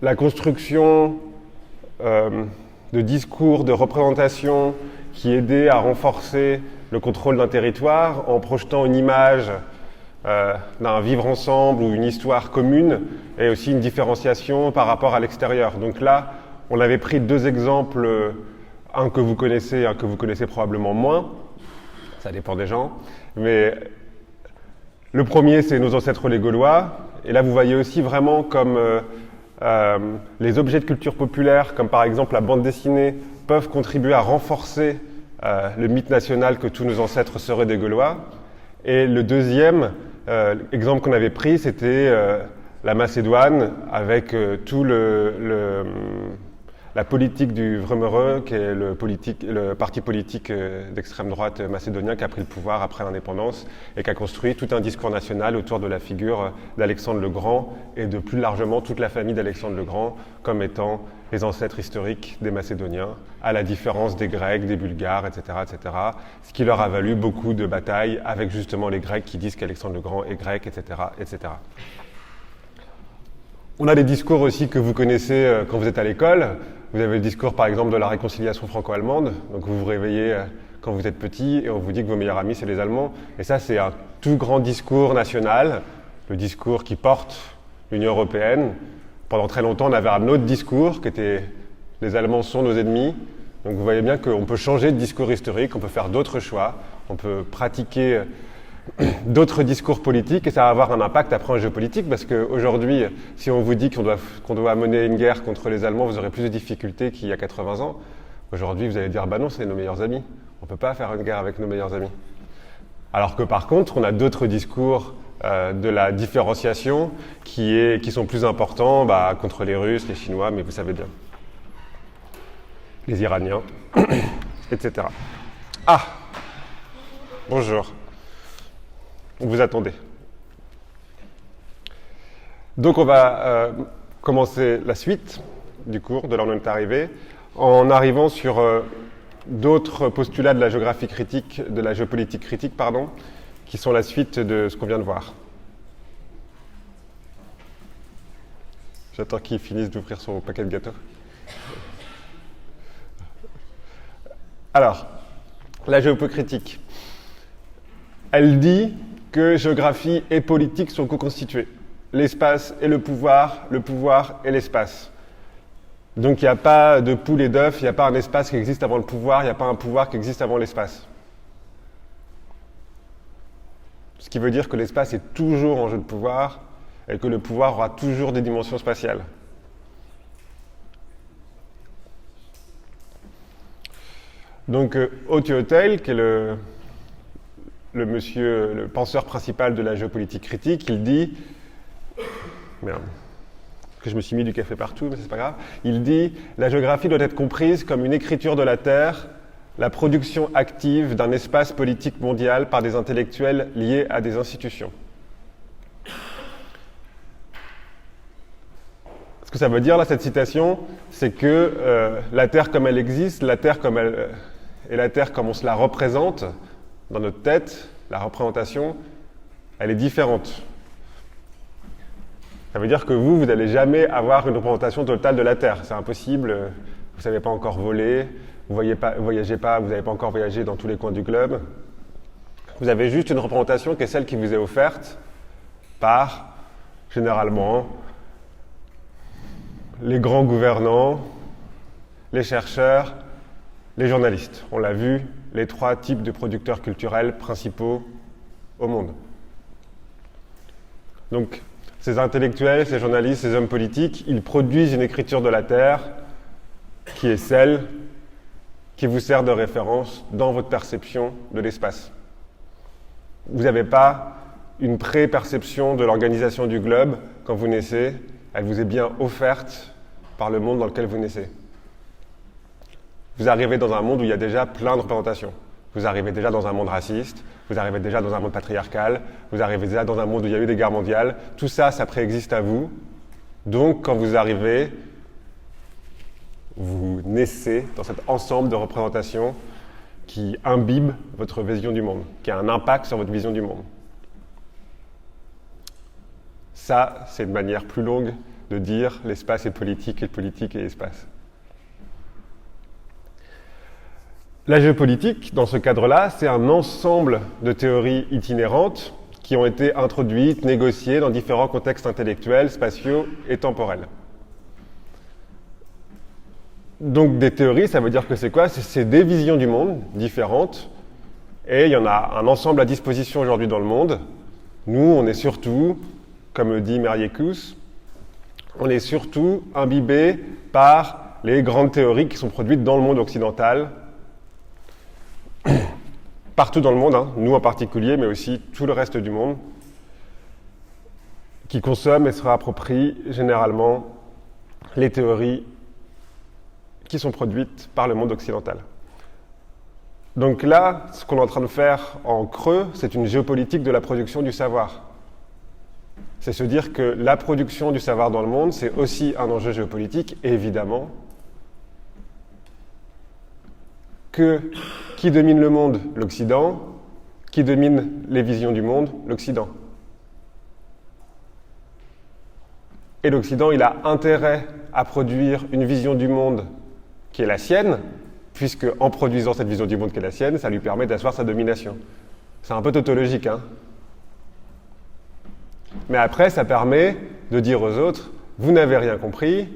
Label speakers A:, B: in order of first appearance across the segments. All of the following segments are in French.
A: la construction de discours, de représentations qui aidaient à renforcer le contrôle d'un territoire en projetant une image d'un vivre ensemble ou une histoire commune et aussi une différenciation par rapport à l'extérieur. Donc là, on avait pris deux exemples, un que vous connaissez et un que vous connaissez probablement moins, ça dépend des gens, mais le premier c'est nos ancêtres les Gaulois, et là vous voyez aussi vraiment comme les objets de culture populaire, comme par exemple la bande dessinée, peuvent contribuer à renforcer le mythe national que tous nos ancêtres seraient des Gaulois. Et le deuxième exemple qu'on avait pris, c'était la Macédoine, avec tout la politique du Vremereux, qui est le parti politique d'extrême droite macédonien qui a pris le pouvoir après l'indépendance et qui a construit tout un discours national autour de la figure d'Alexandre le Grand et de plus largement toute la famille d'Alexandre le Grand comme étant les ancêtres historiques des Macédoniens, à la différence des Grecs, des Bulgares, etc., etc., ce qui leur a valu beaucoup de batailles avec justement les Grecs qui disent qu'Alexandre le Grand est grec, etc., etc. On a des discours aussi que vous connaissez quand vous êtes à l'école. Vous avez le discours par exemple de la réconciliation franco-allemande, donc vous vous réveillez quand vous êtes petit et on vous dit que vos meilleurs amis c'est les Allemands, et ça c'est un tout grand discours national, le discours qui porte l'Union européenne. Pendant très longtemps on avait un autre discours qui était les Allemands sont nos ennemis, donc vous voyez bien qu'on peut changer de discours historique, on peut faire d'autres choix, on peut pratiquer d'autres discours politiques et ça va avoir un impact après en géopolitique parce qu'aujourd'hui, si on vous dit qu'on doit mener une guerre contre les Allemands, vous aurez plus de difficultés qu'il y a 80 ans. Aujourd'hui, vous allez dire, bah non, c'est nos meilleurs amis. On ne peut pas faire une guerre avec nos meilleurs amis. Alors que par contre, on a d'autres discours de la différenciation qui sont plus importants contre les Russes, les Chinois, mais vous savez bien. Les Iraniens, etc. Ah, bonjour. Vous attendez. Donc on va commencer la suite du cours de là où on est arrivé en arrivant sur d'autres postulats de la géographie critique, de la géopolitique critique, pardon, qui sont la suite de ce qu'on vient de voir. J'attends qu'il finisse d'ouvrir son paquet de gâteaux. Alors, la géopolitique, elle dit que géographie et politique sont co-constitués. L'espace et le pouvoir et l'espace. Donc il n'y a pas de poule et d'œuf, il n'y a pas un espace qui existe avant le pouvoir, il n'y a pas un pouvoir qui existe avant l'espace. Ce qui veut dire que l'espace est toujours en jeu de pouvoir et que le pouvoir aura toujours des dimensions spatiales. Donc Haute-Hotel, qui est le penseur principal de la géopolitique critique, il dit, merde, que je me suis mis du café partout, mais c'est pas grave, il dit « La géographie doit être comprise comme une écriture de la Terre, la production active d'un espace politique mondial par des intellectuels liés à des institutions. » Ce que ça veut dire, là, cette citation, c'est que la Terre comme elle existe, la Terre comme on se la représente, dans notre tête, la représentation, elle est différente. Ça veut dire que vous n'allez jamais avoir une représentation totale de la Terre. C'est impossible. Vous ne savez pas encore voler, vous ne voyagez pas, vous n'avez pas encore voyagé dans tous les coins du globe. Vous avez juste une représentation qui est celle qui vous est offerte par, généralement, les grands gouvernants, les chercheurs, les journalistes. On l'a vu, les trois types de producteurs culturels principaux au monde. Donc, ces intellectuels, ces journalistes, ces hommes politiques, ils produisent une écriture de la Terre qui est celle qui vous sert de référence dans votre perception de l'espace. Vous n'avez pas une pré-perception de l'organisation du globe quand vous naissez, elle vous est bien offerte par le monde dans lequel vous naissez. Vous arrivez dans un monde où il y a déjà plein de représentations. Vous arrivez déjà dans un monde raciste, vous arrivez déjà dans un monde patriarcal, vous arrivez déjà dans un monde où il y a eu des guerres mondiales. Tout ça, ça préexiste à vous. Donc, quand vous arrivez, vous naissez dans cet ensemble de représentations qui imbibe votre vision du monde, qui a un impact sur votre vision du monde. Ça, c'est une manière plus longue de dire l'espace est politique et le politique est espace. La géopolitique, dans ce cadre-là, c'est un ensemble de théories itinérantes qui ont été introduites, négociées dans différents contextes intellectuels, spatiaux et temporels. Donc des théories, ça veut dire que c'est quoi? C'est des visions du monde différentes, et il y en a un ensemble à disposition aujourd'hui dans le monde. Nous, on est surtout, comme le dit Meriekus, on est surtout imbibés par les grandes théories qui sont produites dans le monde occidental, partout dans le monde, hein, nous en particulier, mais aussi tout le reste du monde, qui consomme et se réapproprie généralement les théories qui sont produites par le monde occidental. Donc là, ce qu'on est en train de faire en creux, c'est une géopolitique de la production du savoir. C'est se dire que la production du savoir dans le monde, c'est aussi un enjeu géopolitique, évidemment, que qui domine le monde? L'Occident. Qui domine les visions du monde? L'Occident. Et l'Occident, il a intérêt à produire une vision du monde qui est la sienne, puisque en produisant cette vision du monde qui est la sienne, ça lui permet d'asseoir sa domination. C'est un peu tautologique, hein? Mais après, ça permet de dire aux autres, vous n'avez rien compris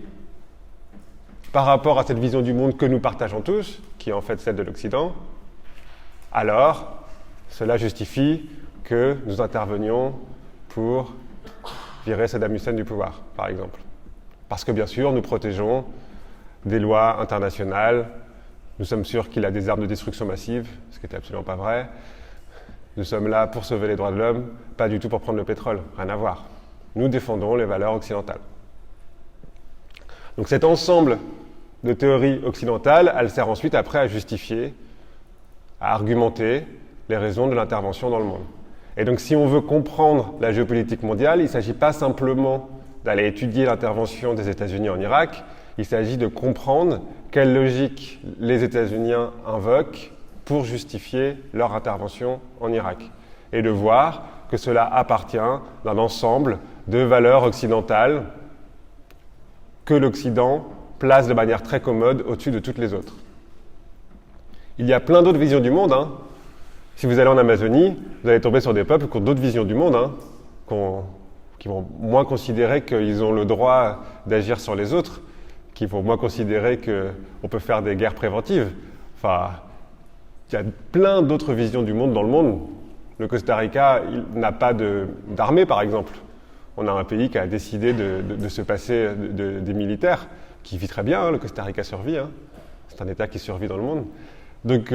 A: par rapport à cette vision du monde que nous partageons tous, qui est en fait celle de l'Occident, alors cela justifie que nous intervenions pour virer Saddam Hussein du pouvoir, par exemple. Parce que bien sûr, nous protégeons des lois internationales, nous sommes sûrs qu'il a des armes de destruction massive, ce qui n'était absolument pas vrai. Nous sommes là pour sauver les droits de l'homme, pas du tout pour prendre le pétrole, rien à voir. Nous défendons les valeurs occidentales. Donc cet ensemble de théories occidentales, elle sert ensuite après à justifier, à argumenter les raisons de l'intervention dans le monde. Et donc si on veut comprendre la géopolitique mondiale, il ne s'agit pas simplement d'aller étudier l'intervention des États-Unis en Irak, il s'agit de comprendre quelle logique les États-Unis invoquent pour justifier leur intervention en Irak. Et de voir que cela appartient d'un ensemble de valeurs occidentales que l'Occident place de manière très commode au-dessus de toutes les autres. Il y a plein d'autres visions du monde. Hein. Si vous allez en Amazonie, vous allez tomber sur des peuples qui ont d'autres visions du monde, hein, qui vont moins considérer qu'ils ont le droit d'agir sur les autres, qui vont moins considérer qu'on peut faire des guerres préventives. Enfin, il y a plein d'autres visions du monde dans le monde. Le Costa Rica, il n'a pas d'armée, par exemple. On a un pays qui a décidé de se passer des militaires, qui vit très bien, hein, le Costa Rica survit. Hein. C'est un État qui survit dans le monde. Donc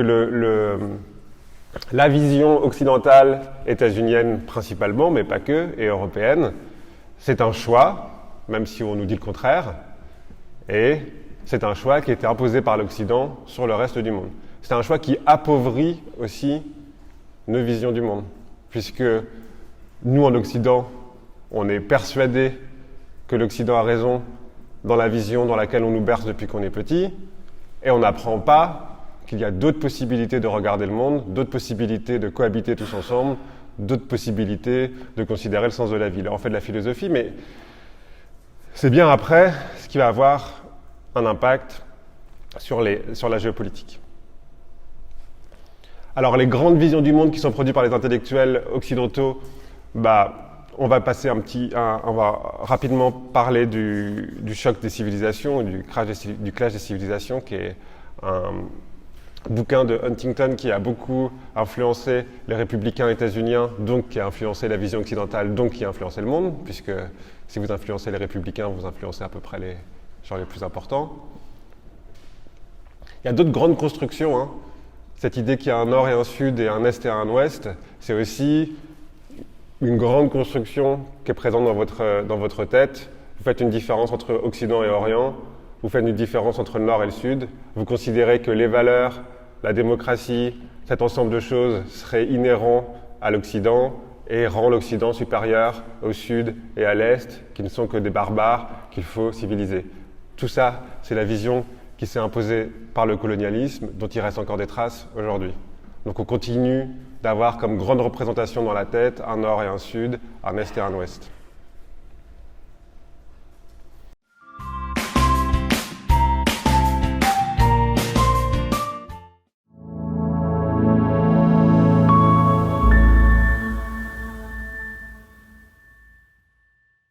A: la vision occidentale, états-unienne principalement, mais pas que, et européenne, c'est un choix, même si on nous dit le contraire, et c'est un choix qui a été imposé par l'Occident sur le reste du monde. C'est un choix qui appauvrit aussi nos visions du monde, puisque nous, en Occident, on est persuadé que l'Occident a raison dans la vision dans laquelle on nous berce depuis qu'on est petit, et on n'apprend pas qu'il y a d'autres possibilités de regarder le monde, d'autres possibilités de cohabiter tous ensemble, d'autres possibilités de considérer le sens de la vie. Là, on fait de la philosophie, mais c'est bien après ce qui va avoir un impact sur la géopolitique. Alors, les grandes visions du monde qui sont produites par les intellectuels occidentaux, on va rapidement parler du choc des civilisations, du clash des civilisations, qui est un bouquin de Huntington qui a beaucoup influencé les républicains états-uniens, donc qui a influencé la vision occidentale, donc qui a influencé le monde, puisque si vous influencez les républicains, vous influencez à peu près les plus importants. Il y a d'autres grandes constructions. Hein. Cette idée qu'il y a un nord et un sud et un est et un ouest, c'est aussi une grande construction qui est présente dans votre tête. Vous faites une différence entre Occident et Orient, vous faites une différence entre le nord et le sud, vous considérez que les valeurs, la démocratie, cet ensemble de choses seraient inhérents à l'Occident et rend l'Occident supérieur au sud et à l'est, qui ne sont que des barbares qu'il faut civiliser. Tout ça, c'est la vision qui s'est imposée par le colonialisme, dont il reste encore des traces aujourd'hui. Donc on continue d'avoir comme grande représentation dans la tête un nord et un sud, un est et un ouest.